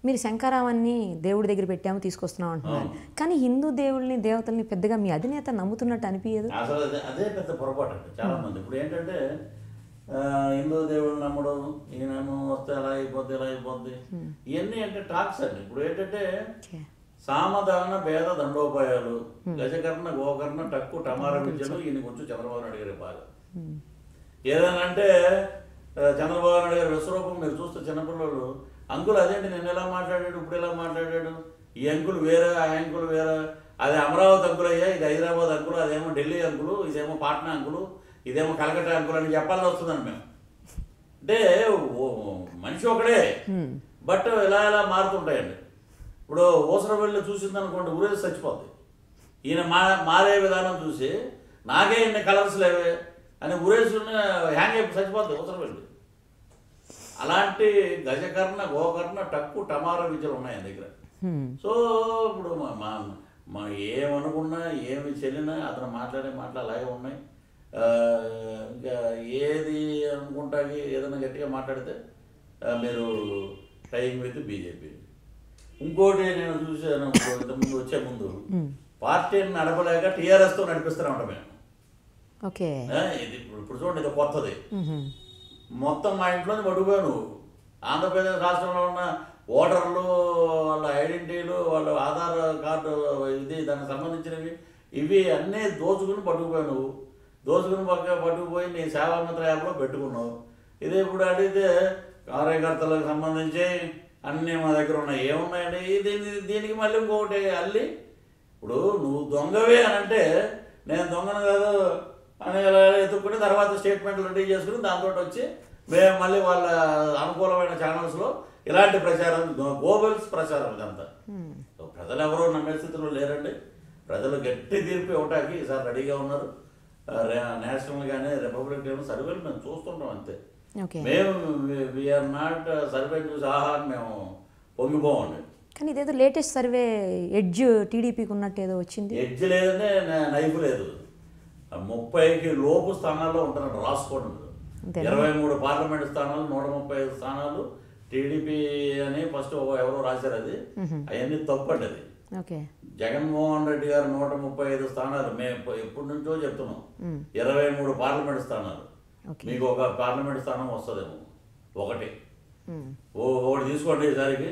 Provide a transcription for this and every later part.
మీరు శంకరామాన్ని దేవుడి దగ్గర పెట్టాము తీసుకొస్తున్నాం అంటున్నారు, కానీ హిందూ దేవుళ్ళని దేవతల్ని పెద్దగా మీ అధినేత నమ్ముతున్నట్టు అనిపించదు. అసలు అదే పెద్ద పొరపాటు అండి చాలామంది. ఇప్పుడు ఏంటంటే హిందూ దేవుళ్ళు నమ్మడం, ఈయన వస్తే ఎలా అయిపోద్ది ఇలా అయిపోద్ది, ఇవన్నీ అంటే టాక్స్ అండి. ఇప్పుడు ఏంటంటే సామధాన భేద దండోపాయాలు, గజకర్ణ గోకర్ణ టక్కు టమార విద్యలు ఈయన కొంచెం చంద్రబాబు నాయుడు గారి బాగా. ఏదైనా అంటే చంద్రబాబు నాయుడు గారి విశ్వరూపం మీరు చూస్తే చిన్నపిల్లలు అంకులు అదేంటి నేను ఎలా మాట్లాడాడు ఇప్పుడు ఎలా మాట్లాడాడు, ఈ అంకులు వేరే ఆ అంకులు వేరే, అది అమరావతి అంకులు అయ్యా, ఇది హైదరాబాద్ అంకులు, అదేమో ఢిల్లీ అంకులు, ఇదేమో పాట్నా అంకులు, ఇదేమో కలకత్తా అంకులు అని చెప్పాల్సి వస్తుందండి మేము. అంటే మనిషి ఒకడే బట్ ఇలా ఇలా మారుతుంటాయండి. ఇప్పుడు ఊసరవెల్లి చూసిందనుకోండి ఊరేసి చచ్చిపోద్ది, ఈయన మారే విధానం చూసి నాకే ఇన్ని కలర్స్ లేవే అని ఊరేసి హ్యాంగ్ అయిపోయి చచ్చిపోద్ది ఊసరవెల్లి. అలాంటి గజకర్ణ గోకర్ణ టక్కు టమార విద్యలు ఉన్నాయి ఆయన దగ్గర. సో ఇప్పుడు మా ఏమనుకున్నా ఏమి చెల్లినా అతను మాట్లాడే మాటలు అలాగే ఉన్నాయి. ఇంకా ఏది అనుకుంటాకి ఏదైనా గట్టిగా మాట్లాడితే మీరు టైం విత్ బీజేపీ. ఇంకోటి నేను చూసాను ఇంతకుముందు వచ్చే ముందు పార్టీని నడపలేక టీఆర్ఎస్తో నడిపిస్తూనే ఉంటాం మేము. ఓకే ఇది ఇప్పుడు చూడండి ఇది కొత్తది. మొత్తం మా ఇంట్లోనే పడిపోయాను. ఆంధ్రప్రదేశ్ రాష్ట్రంలో ఉన్న ఓటర్లు వాళ్ళ ఐడెంటిటీలు వాళ్ళ ఆధార్ కార్డు ఇది దానికి సంబంధించినవి ఇవి అన్నీ దోచుకుని పట్టుకుపోయావు. పట్టుకుపోయి నీ సేవామిత్ర యాప్లో పెట్టుకున్నావు. ఇదే ఇప్పుడు అడిగితే కార్యకర్తలకు సంబంధించి అన్నీ మా దగ్గర ఉన్నాయి. ఏమున్నాయండి దీనికి మళ్ళీ ఇంకొకటి అల్లి ఇప్పుడు నువ్వు దొంగవే అని అంటే నేను దొంగను కాదు అని ఎత్తుక్కుని తర్వాత స్టేట్మెంట్లు రెడీ చేసుకుని దాంతో వచ్చి మేము మళ్ళీ వాళ్ళ అనుకూలమైన ఛానల్స్లో ఇలాంటి ప్రచారం గోబెల్స్ ప్రచారం ఇదంతా. ప్రజలు ఎవరో నమ్మే స్థితిలో లేరండి. ప్రజలు గట్టి తీర్పు ఇవ్వటానికి ఈసారి రెడీగా ఉన్నారు. నేషనల్ కానీ రిపబ్లిక్ కానీ సర్వేలు మేము చూస్తుంటాం అంతే. మేము వీఆర్ నాట్ సర్వే చూసి ఆహా మేము పొంగిపోవండి. కానీ ఇదేదో లేటెస్ట్ సర్వే ఎడ్జ్ టీడీపీకి ఉన్నట్టు ఏదో వచ్చింది. ఎడ్జ్ లేదంటే నైఫ్ లేదు. 30కి లోపు స్థానాల్లో ఉంటున్నాడు రాసుకోండి. 23 పార్లమెంట్ స్థానాలు 135 స్థానాలు టీడీపీ అని ఫస్ట్ ఎవరో రాశారు. అది అవన్నీ తప్పండి. అది జగన్మోహన్ రెడ్డి గారు 135 స్థానాలు మేము ఎప్పటి నుంచో చెప్తున్నాం. 23 పార్లమెంట్ స్థానాలు మీకు ఒక పార్లమెంట్ స్థానం వస్తుందేమో ఒకటి తీసుకోండి ఈసారికి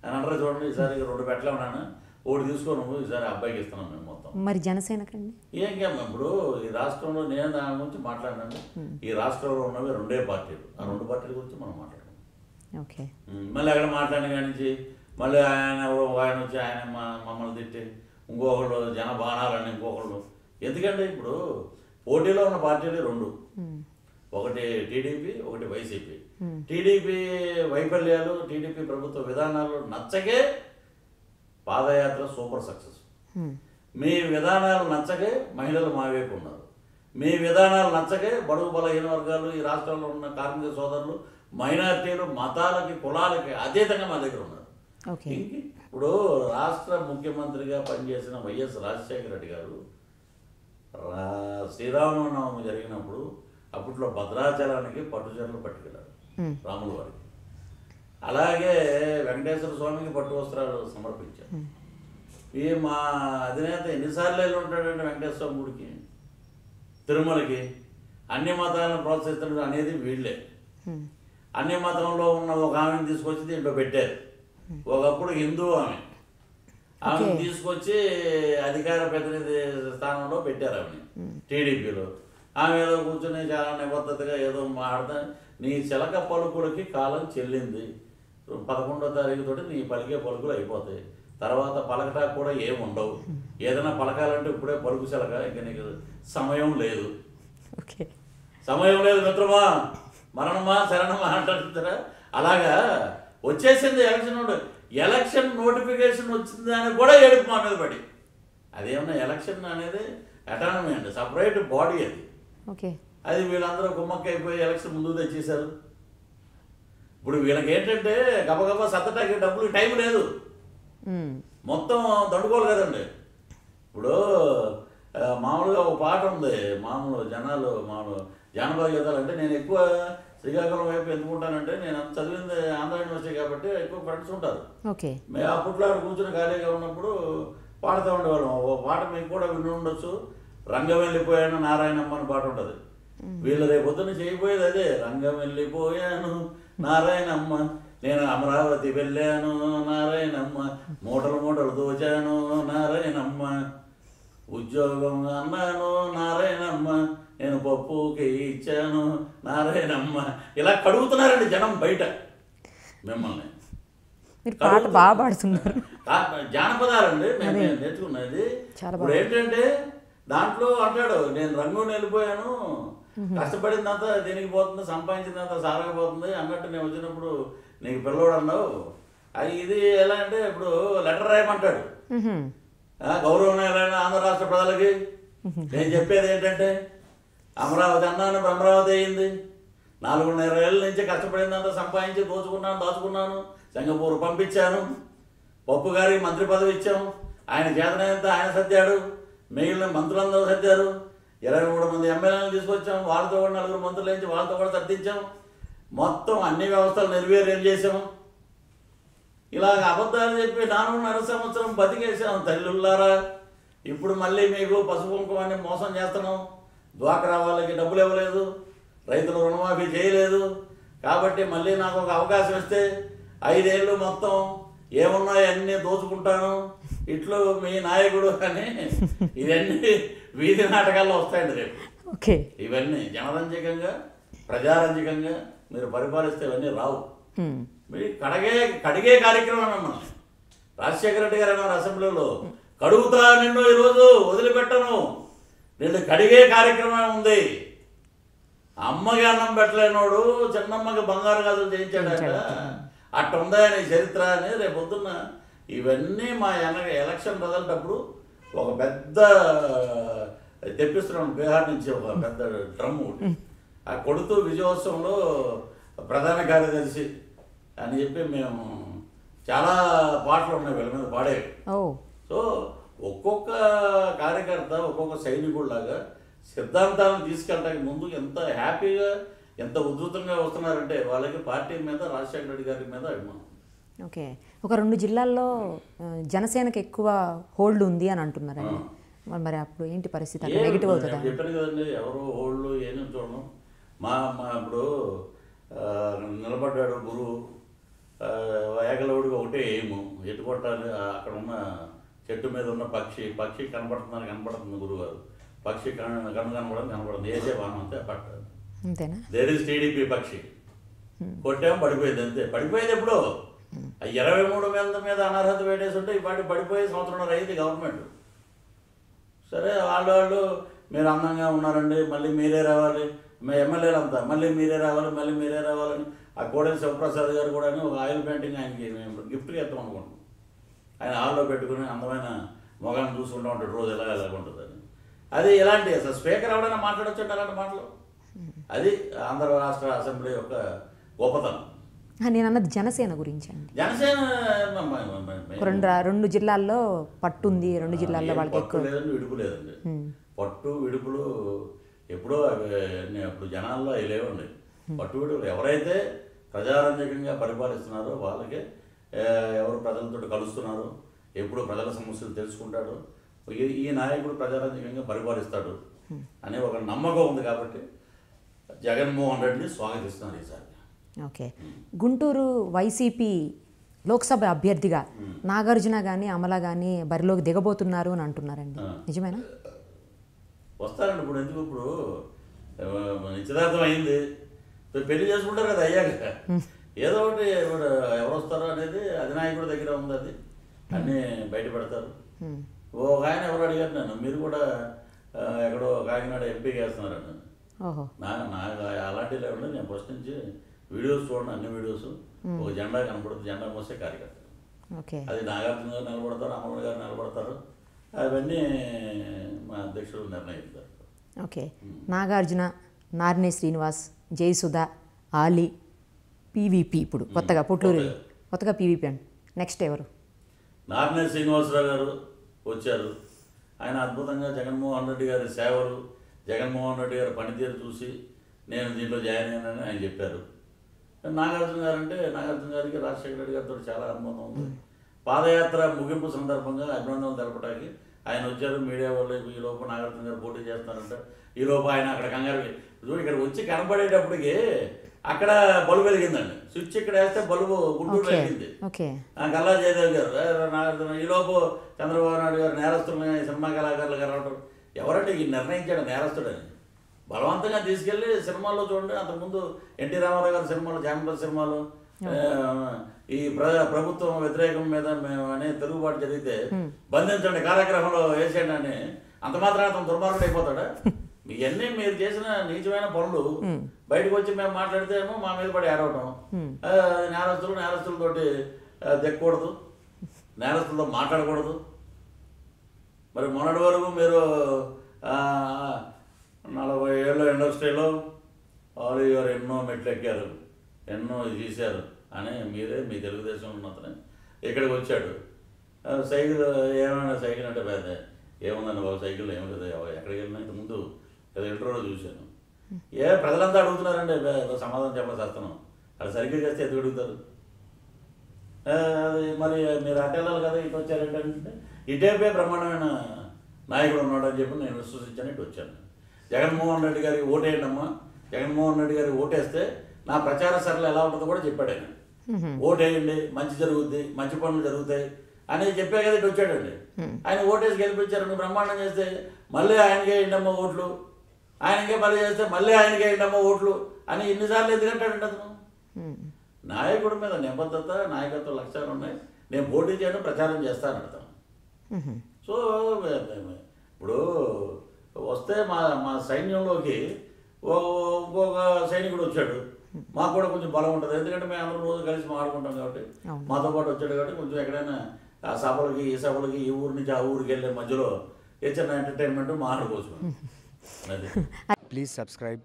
అని అంటారు. చూడండి ఈసారికి 2 పెట్టలే ఉన్నాను, ఒకటి తీసుకోను ఈసారి అబ్బాయికి ఇస్తున్నాం మేము మొత్తం. మరి జనసేనకండి ఏం ఇప్పుడు ఈ రాష్ట్రంలో నేను దాని గురించి మాట్లాడినాను. ఈ రాష్ట్రంలో ఉన్నవి 2 పార్టీలు. ఆ 2 పార్టీల గురించి మనం మాట్లాడము. మళ్ళీ అక్కడ మాట్లాడిన కానించి మళ్ళీ ఆయన వచ్చి ఆయన మమ్మల్ని తిట్టి ఇంకొకళ్ళు జన బాణాలని ఇంకొకళ్ళు ఎందుకంటే ఇప్పుడు పోటీలో ఉన్న పార్టీలు 2, ఒకటి టీడీపీ ఒకటి వైసీపీ. టీడీపీ వైఫల్యాలు టీడీపీ ప్రభుత్వ విధానాలు నచ్చకే పాదయాత్ర సూపర్ సక్సెస్. మీ విధానాలు నచ్చకే మహిళలు మా వైపు ఉన్నారు. మీ విధానాలు నచ్చకే బడుగు బలహీన వర్గాలు ఈ రాష్ట్రంలో ఉన్న కార్మిక సోదరులు మైనారిటీలు మతాలకి కులాలకి అతీతంగా మా దగ్గర ఉన్నారు. ఇప్పుడు రాష్ట్ర ముఖ్యమంత్రిగా పనిచేసిన వైఎస్ రాజశేఖర రెడ్డి గారు శ్రీరామనవమి జరిగినప్పుడు అప్పట్లో భద్రాచలానికి పట్టుచీరలు పట్టుకెళ్ళారు రాముల వారికి. అలాగే వెంకటేశ్వర స్వామికి పట్టు వస్త్రాలు సమర్పించారు. ఈ మా అధినేత ఎన్నిసార్లు వెళ్ళి ఉంటాడంటే వెంకటేశ్వర స్వామి గుడికి తిరుమలకి. అన్ని మతాలను ప్రోత్సహించడం అనేది వీళ్ళే. అన్ని మతంలో ఉన్న ఒక ఆమెను తీసుకొచ్చి దీంట్లో పెట్టారు. ఒకప్పుడు హిందూ ఆమెను తీసుకొచ్చి అధికార ప్రతినిధి స్థానంలో పెట్టారు ఆమెని టీడీపీలో. ఆమె ఏదో కూర్చొని చాలా నిబద్ధతగా ఏదో మాట్లాడతా నీ చిలక పలుకులకి కాలం చెల్లింది. 11వ తారీఖు తోటి నీ పలికే పలుకులు అయిపోతాయి. తర్వాత పలకటా కూడా ఏముండవు. ఏదైనా పలకాలంటే ఇప్పుడే పలుకు చిలక, ఇంకా నీకు సమయం లేదు. సమయం లేదు మిత్రమా, మరణమా శరణమా అంటారా. అలాగా వచ్చేసింది ఎలక్షన్ నోటిఫికేషన్ వచ్చింది అని కూడా ఏడుపు మా మీద పడి. అదేమన్నా ఎలక్షన్ అనేది అటానమీ అండి, సపరేట్ బాడీ అది. అది వీళ్ళందరూ గుమ్మక్క అయిపోయి ఎలక్షన్ ముందు తెచ్చేశారు. ఇప్పుడు వీళ్ళకి ఏంటంటే గబగబా సత్తటాకి డబ్బులు టైం లేదు, మొత్తం దండుకోవాలి కదండి. ఇప్పుడు మామూలుగా ఒక పాట ఉంది, మామూలు జనాలు మామూలు జానపద గీతాలు అంటే నేను ఎక్కువ శ్రీకాకుళం వైపు ఎందుకుంటానంటే నేను అంత చదివింది ఆంధ్ర యూనివర్సిటీ కాబట్టి ఎక్కువ ఫ్రెండ్స్ ఉంటారు. ఓకే. మేము అప్పట్లో అక్కడ కూర్చుని ఖాళీగా ఉన్నప్పుడు పాడుతూ ఉండేవాళ్ళం. ఓ పాట మీకు కూడా విని ఉండొచ్చు, రంగం వెళ్ళిపోయాను నారాయణమ్మ అని పాట ఉంటుంది. వీళ్ళు రేపొద్దున చేయబోయేది అదే, రంగం వెళ్ళిపోయాను నారాయణమ్మ, నేను అమరావతి వెళ్ళాను నారాయణమ్మ, మూటలు మూటలు దోచాను నారాయణమ్మ, ఉద్యోగం అన్నాను నారాయణమ్మ, నేను పప్పుకి ఇచ్చాను నారాయణమ్మ. ఇలా కడుగుతున్నారండి జనం బయట మిమ్మల్ని. మీరు పాట బాగా పాడుతున్నారు. జానపదాలండి మేము నేర్చుకున్నది. ఇప్పుడు ఏంటంటే దాంట్లో అంటాడు, నేను రంగం వెళ్ళిపోయాను, కష్టపడిందంతా దీనికి పోతుంది, సంపాదించిందంతా సారకపోతుంది అన్నట్టు నేను వచ్చినప్పుడు నీకు పిల్లోడు అన్నావు. అది ఇది ఎలా అంటే ఇప్పుడు లెటర్ రాయమంటాడు, గౌరవం ఎలా ఆంధ్ర రాష్ట్ర ప్రజలకి. నేను చెప్పేది ఏంటంటే అమరావతి అన్నాను, అమరావతి అయింది. 4.5 ఏళ్ళ నుంచి కష్టపడిందంతా సంపాదించి దాచుకున్నాను. సింగపూర్ పంపించాను, పప్పు గారికి మంత్రి పదవి ఇచ్చాము, ఆయన చేతనంతా ఆయన సర్దాడు, మిగిలిన మంత్రులందరూ సర్దారు. 23 మంది ఎమ్మెల్యేలు తీసుకొచ్చాం, వాళ్ళతో కూడా 4 మంత్రులు వేయించి వాళ్ళతో కూడా సర్దించాం. మొత్తం అన్ని వ్యవస్థలు నిర్వీర్యం చేసాము. ఇలాగ అబద్ధాలు చెప్పి 4.5 సంవత్సరం బతికేసాం తల్లుల్లారా. ఇప్పుడు మళ్ళీ మీకు పసుపు కుంకుమని మోసం చేస్తున్నాం. డ్వాక్రా వాళ్ళకి డబ్బులు ఇవ్వలేదు, రైతులు రుణమాఫీ చేయలేదు. కాబట్టి మళ్ళీ నాకు ఒక అవకాశం ఇస్తే 5 ఏళ్ళు మొత్తం ఏమున్నాయి అన్నీ దోచుకుంటాను, ఇట్లు మీ నాయకుడు అని ఇవన్నీ వీధి నాటకాల్లో వస్తాయండి రేపు. ఓకే. ఇవన్నీ జనరంజకంగా ప్రజారంజకంగా మీరు పరిపాలిస్తే ఇవన్నీ రావు. మీరు కడిగే కార్యక్రమం అన్నమాట. రాజశేఖర రెడ్డి గారు అన్నారు అసెంబ్లీలో, కడుగుతా నిన్ను ఈరోజు వదిలిపెట్టను, నిన్ను కడిగే కార్యక్రమం ఉంది. అమ్మకి అన్నం పెట్టలేనోడు చిన్నమ్మకి బంగారు గాజులు చేయించాడట, అట్ట ఉందా నీ చరిత్ర అని రేపు పొద్దున్న ఇవన్నీ మా ఎలక్షన్ రిజల్ట్ అప్పుడు ఒక పెద్ద తెప్పిస్తున్నాం బీహార్ నుంచి, ఒక పెద్ద డ్రమ్ ఒకటి. ఆ కొడుతూ విజయోత్సవంలో ప్రధాన కార్యదర్శి అని చెప్పి మేము చాలా పాటలు ఉన్నాయి వీళ్ళ మీద పాడేవి. సో ఒక్కొక్క కార్యకర్త ఒక్కొక్క సైనికుడిలాగా సిద్ధాంతాలను తీసుకెళ్ళడానికి ముందు ఎంత హ్యాపీగా ఎంత ఉధృతంగా వస్తున్నారంటే వాళ్ళకి పార్టీ మీద రాజశేఖర రెడ్డి గారి మీద అభిమానం. ఓకే. ఒక 2 జిల్లాల్లో జనసేనకి ఎక్కువ హోల్డ్ ఉంది అని అంటున్నారండి. మరి అప్పుడు ఏంటి పరిస్థితి? నెగిటివ్ అవుతుందా? చెప్పాను కదండి, ఎవరు హోల్డ్ ఏమీ చూడను. మా ఇప్పుడు నిలబడ్డాడు గురువు, ఏకలవుడికి ఒకటే ఏము, ఎటు కొట్టాలి, అక్కడ ఉన్న చెట్టు మీద ఉన్న పక్షి కనపడుతుంది గురువు గారు, పక్షి కనపడుతుంది, వేసే బాణం అంతే పట్టాలి, అంతేనా? దేర్ ఇస్ టీడీపీ పక్షి, కొట్టాము పడిపోయింది అంతే. పడిపోయేది ఎప్పుడో 23 మంది మీద అనర్హత వేటేసి ఉంటే ఈ పాటి పడిపోయే సంవత్సరం అయింది గవర్నమెంట్. సరే వాళ్ళు మీరు అందంగా ఉన్నారండి, మళ్ళీ మీరే రావాలి, మీ ఎమ్మెల్యేలు అంతా మళ్ళీ మీరే రావాలని ఆ కోడెల శివప్రసాద్ గారు కూడా ఒక ఆయిల్ పెయింటింగ్ ఆయనకి మేము గిఫ్ట్గా ఇస్తాం అనుకుంటున్నాం. ఆయన హాల్లో పెట్టుకుని అందమైన మొగాన్ని చూసుకుంటూ ఉంటాడు రోజు ఎలా ఉంటుందని. అది ఎలాంటి అసలు స్పీకర్ ఎవరైనా మాట్లాడొచ్చు అలాంటి మాటలు. అది ఆంధ్ర రాష్ట్ర అసెంబ్లీ యొక్క గొప్పతనం. నేను అన్నది జనసేన గురించి అండి. జనసేన 2 జిల్లాల్లో పట్టు ఉంది, 2 జిల్లాల్లో వాళ్ళకి పట్టు లేదండి, విడుపు లేదండి. పట్టు విడుపులు ఎప్పుడో అప్పుడు జనాల్లో అవి లేవండి. పట్టు విడుపులు ఎవరైతే ప్రజారంజకంగా పరిపాలిస్తున్నారో వాళ్ళకే, ఎవరు ప్రజలతో కలుస్తున్నారో, ఎప్పుడు ప్రజల సమస్యలు తెలుసుకుంటాడు, ఈ నాయకుడు ప్రజారంజకంగా పరిపాలిస్తాడు అనే ఒక నమ్మకం ఉంది. కాబట్టి జగన్మోహన్ రెడ్డిని స్వాగతిస్తున్నారు ఈసారి. ఓకే. గుంటూరు వైసీపీ లోక్సభ అభ్యర్థిగా నాగార్జున కానీ అమల కానీ బరిలోకి దిగబోతున్నారు అని అంటున్నారండి, నిజమేనా? వస్తారండి. ఇప్పుడు ఎందుకు, ఇప్పుడు నిశ్చితార్థం అయింది, పెళ్లి చేసుకుంటారు కదా అయ్యాక, ఏదో ఒకటి ఇప్పుడు ఎవరు వస్తారో అనేది అధినాయకుడి దగ్గర ఉంది, అది అన్నీ బయట పెడతారు. ఒక ఆయన ఎవరు అడిగారు నన్ను, మీరు కూడా ఎక్కడో కాకినాడ ఎంపీకి వేస్తున్నారండి. నాకు అలాంటి లేకుండా నేను ఫస్ట్ నుంచి వీడియోస్ చూడండి, అన్ని వీడియోస్, ఒక జెండా కనపడుతుంది, జెండా మోసే కార్యకర్త, అది నాగార్జున గారు నిలబడతారు, అమరుడు గారు నిలబడతారు, అవన్నీ మా అధ్యక్షుడు నిర్ణయిస్తారు. ఓకే. నాగార్జున, నార్నే శ్రీనివాస్, జయసుధ, ఆలీ, పీవీపీ, ఇప్పుడు కొత్తగా పుట్లూరు కొత్తగా పీవీపీ అండి. నెక్స్ట్ ఎవరు? నార్నే శ్రీనివాసరావు గారు వచ్చారు, ఆయన అద్భుతంగా జగన్మోహన్ రెడ్డి గారి సేవలు, జగన్మోహన్ రెడ్డి గారి పనితీరు చూసి నేను దీంట్లో జాయిన్ అయ్యానని ఆయన చెప్పారు. నాగార్జున గారికి రాజశేఖర రెడ్డి గారితో చాలా అనుబంధం ఉంది. పాదయాత్ర ముగింపు సందర్భంగా అభినందనలు తెలపడానికి ఆయన వచ్చారు. మీడియా వాళ్ళు ఈలోపు నాగార్జున గారు పోటీ చేస్తారంట. ఈలోపు ఆయన అక్కడ కంగారు ఇక్కడ వచ్చి కనపడేటప్పటికి అక్కడ బల్బు వెలిగిందండి. స్విచ్ ఇక్కడ వేస్తే బల్బు గుంటూరు వెలిగింది. గల్లా జయదేవ్ గారు నాగార్జున, ఈలోపు చంద్రబాబు నాయుడు గారు నేరస్తులని సినిమా కళాకారులు కలవడం. ఎవరంటే ఈ నిర్ణయించాడు నేరస్తుడని బలవంతంగా తీసుకెళ్ళి సినిమాల్లో చూడండి. అంతకుముందు ఎన్టీ రామారావు గారి సినిమాలు, జానపద సినిమాలు, ఈ ప్రభుత్వం వ్యతిరేకం మీద మేము అనే తిరుగుబాటు జరిగితే బంధించండి కార్యక్రమంలో వేసేయండి అని అంత మాత్రాన అతను దుర్మార్గుడు అయిపోతాడా? ఇవన్నీ మీరు చేసిన నీచమైన పనులు బయటకు వచ్చి మేము మాట్లాడితే ఏమో మా మీద పడి ఏడవటం. నేరస్తులతోటి దెక్కకూడదు, నేరస్తులతో మాట్లాడకూడదు. మరి మొన్నటి వరకు మీరు 40 ఏళ్ళ ఇండస్ట్రీలో ఆల్ గారు ఎన్నో మెట్లు ఎక్కారు, ఎన్నో చేశారు అని మీరే మీ తెలుగుదేశం ఉన్నతనే ఇక్కడికి వచ్చాడు. సైకిల్ ఏమైనా సైకిల్ అంటే పెద్ద ఏముందండి బాబు, సైకిల్ ఏమి కదా, ఎక్కడికి వెళ్ళినా ఇంతకుముందు ఏదో ఇంటర్వ్యూలో చూశాను. ప్రజలంతా అడుగుతున్నారండి, సమాధానం చెప్పేస్తాను. అది సరిగ్గా చేస్తే ఎందుకు అడుగుతారు? అది మరి మీరు అటు వెళ్ళాలి కదా, ఇటు వచ్చారంటే ఇటేపే బ్రహ్మాండమైన నాయకుడు ఉన్నాడని చెప్పి నేను విశ్వసించాను, ఇటు వచ్చాను. జగన్మోహన్ రెడ్డి గారికి ఓటేయండి అమ్మా, జగన్మోహన్ రెడ్డి గారికి ఓటేస్తే నా ప్రచార సరళ ఎలా ఉంటుందో కూడా చెప్పాడు ఆయన. ఓటేయండి, మంచి జరుగుద్ది, మంచి పనులు జరుగుతాయి అని చెప్పే కదా ఇటు వచ్చాడండి. ఆయన ఓటేసి గెలిపించారండి, బ్రహ్మాండం చేస్తే మళ్ళీ ఆయనకే ఇండమ్మ ఓట్లు, ఆయనకే మళ్ళీ చేస్తే మళ్ళీ ఆయనకే ఇండమ్మ ఓట్లు అని ఎన్నిసార్లు ఎందుకంటాడండి అతను? నాయకుడి మీద నిబద్ధత, నాయకత్వ లక్ష్యాలు ఉన్నాయి. నేను పోటీ చేయడం, ప్రచారం చేస్తాను అర్థం. సో ఇప్పుడు వస్తే మా సైన్యంలోకి ఇంకొక సైనికుడు వచ్చాడు, మాకు కూడా కొంచెం బలం ఉంటుంది. ఎందుకంటే మేము అందరం రోజు కలిసి మాట్లాడుకుంటాం కాబట్టి, మాతో పాటు వచ్చాడు కాబట్టి కొంచెం ఎక్కడైనా ఆ సభలకి ఈ సభలకి ఈ ఊరి నుంచి ఆ ఊరికి వెళ్ళే మధ్యలో ఏ చిన్న ఎంటర్టైన్మెంట్ మాట్లాడుకోవచ్చు. Please subscribe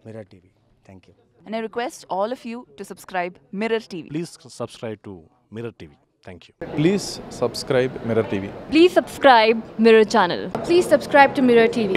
Mirror TV. Thank you. And I request all of you to subscribe Mirror TV. Please subscribe to Mirror TV. Thank you. Please subscribe Mirror TV. Please subscribe Mirror channel. Please subscribe to Mirror TV.